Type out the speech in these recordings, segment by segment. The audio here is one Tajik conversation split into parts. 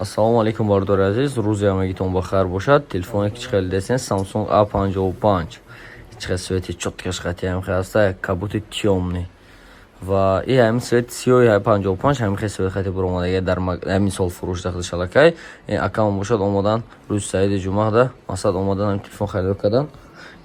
Ассалому алейкум бардор азиз, рӯзи ҳамагитон бахайр бошад. Телефоне ки хеле десен Samsung A55. Чихе свети чоткаш хати ҳам хаста кабути тёмни. Ва и ҳам свет сиёи A55 ҳам хе свет хати буромадаги дар ҳамин сол фурӯш дахил шалакай. Акам бошад омадан рӯзи саиди ҷумъада масад омадан ҳам телефон харидор кардан.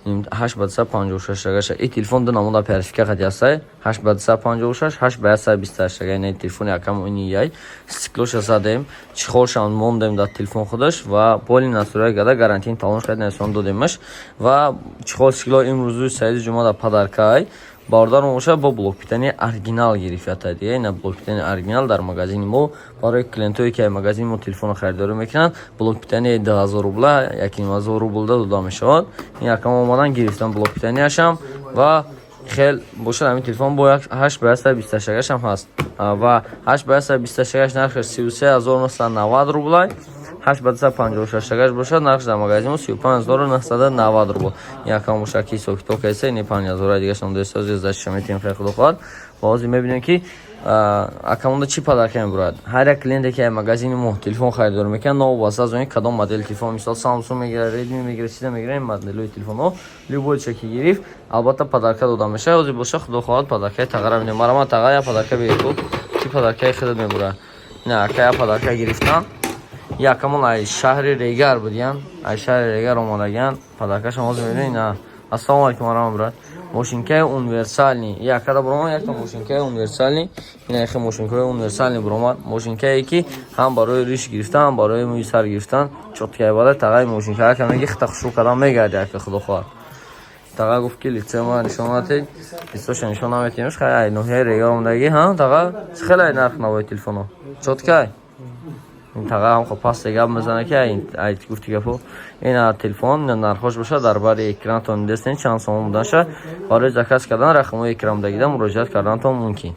856 и телефон ду намуда перифика хати астай 856 828 ин телефони акам ини яй стеклоша задем чихолшан мондем дар телефон худаш ва боли насурай гада гарантин талонш кад насон додемаш ва чихол стекло имрӯзу саиди ҷумъада падаркай бардор моша бо блокпитани оригинал гирифта диye ина блокпитани оригинал дар магазини мо барои клиентое ки магазини мо телефон харидорӣ мекунанд блокпитани 2000 рубла 1000 рублда дода мешавад. ин акам омадан гирифтан блокпитаниашам ва хел бошад ҳамин телефон бо 828 ҳам ҳаст ва 828 нархаш 33990 рубла 856 бошад нархш дар магазин 35990 рубл. Якам бошад ки сокито кайса не 5000 дига шон десоз зашша метим хай худо ход. Баъзи мебинем ки акамда чи подарка мебурад. Ҳар як клиенте ки магазини мо телефон харидор мекунад новобаста аз он кадом модель телефон мисол Samsung мегирад, Redmi мегирад, чиза мегирад, моделҳои телефонҳо любой чеки гирифт албатта подарка дода мешавад. Ози боша худо ход подарка тағара бинем. Марама тағая подарка бегу. Чи подарка хидат мебурад. Ина акая подарка гирифтан. Якамон ай шаҳри Регар будиян. Ай шаҳри Регар омадаган. Подаркаш ҳозир мебинем. Ина ассалому алейкум марама брат. Мошинкаи универсальни. Якада бромад якта мошинкаи универсальни. Ина яхе мошинкаи универсальни бромад. Мошинкае ки ҳам барои риш гирифтан, ҳам барои мӯи сар гирифтан чоткаи бада тағаи мошинка акам ки хита хушрӯ кардан мегарди ака худо хоҳад. Тага гуфт ки лице ма нишон надед. Листоша нишон наметимш. Хай ай ноҳияи Регар омадаги ҳам тага хеле нарх навои телефоно. Чоткай. Тага ҳам хо пасте гап мезана ки ай гуфти гапо ин телефон нархош боша дар бари экранатон дестен чанд сом будаша барои заказ кардан рақамҳои экрандаgiда муроҷиат кардантон мумкин.